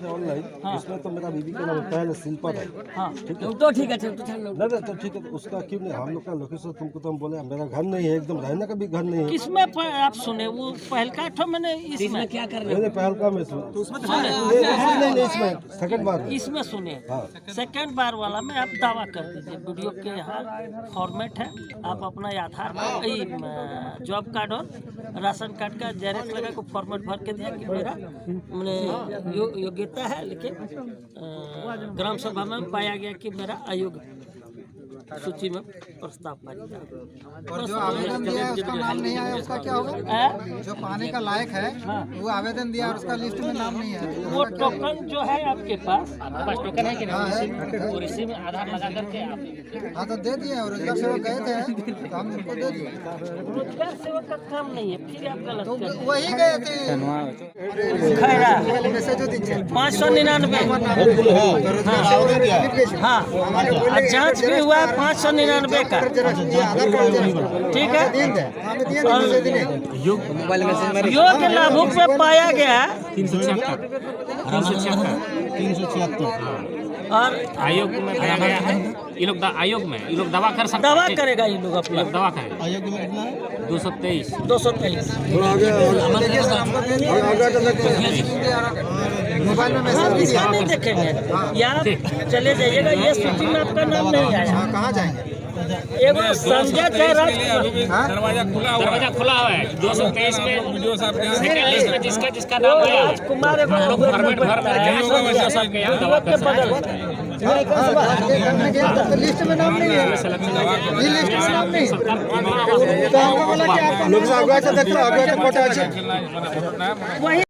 Online इसमें तो मेरा बीबी का नाम पहले शिल्पा था। हाँ ठीक है, तो ठीक है, नहीं तो ठीक है, तो उसका क्यों नहीं, हम लोग का लोकेशन तुमको तो हम बोले मेरा घर नहीं है, एकदम रहने का भी घर नहीं है। किसमें आप सुने वो पहल का ठो मैंने इसमें क्या कर रहे मैंने पहल का में तो उसमें नहीं इसमें सेकंड बार इसमें सुने। सेकंड बार वाला में आप दावा कर दीजिए, वीडियो के यहाँ फॉर्मेट है, आप अपना आधार कार्ड, जॉब कार्ड और राशन कार्ड का जेरॉक्स लगा को फॉर्मेट भर के दिया कि मेरा मैंने योग्यता है, लेकिन ग्राम सभा में पाया गया कि मेरा अयोग्य सूची में प्रस्ताव पाया। और जो आवेदन दिया है उसका नाम नहीं आया, उसका क्या होगा? जो पाने का लायक है वो आवेदन दिया और उसका लिस्ट में नाम नहीं है, वो टोकन जो है आपके पास टोकन है कि नहीं, और इसी में आधार लगा करके आप हाँ तो दे दिए। और रोजगार सेवक गए थे तो हम उनको दे दिए। रोजगार सेवक का काम नहीं है, फिर आप गलत कर रहे हैं। वही गए थे खैरा मैसेज 599। हाँ, जांच भी हुआ 599 का, ठीक है। योग्य लाभुक में पाया गया 376 और आयोग में पाया गया है। ये लोग आयोग में ये लोग दावा कर सकते दावा करेगा ये लोग अपना दावा करें। आयोग में कितना है? 223 मोबाइल में हम मैसेज इसका नहीं देखेंगे, या चले जाइएगा, ये सूची में आपका नाम नहीं आया। कहाँ जाएंगे? एगो संजय जयराज दरवाजा खुला हुआ है 223 में सेकंड लिस्ट में जिसका जिसका नाम आया है कुमार फॉर्मेट भर कर सबके यहाँ दावा के बगल लिस्ट में नाम नहीं है, ये लिस्ट में नाम नहीं है। तो हमको बोला कि आपका लोग से आगे से देखो, आगे से फोटो अच्छे वही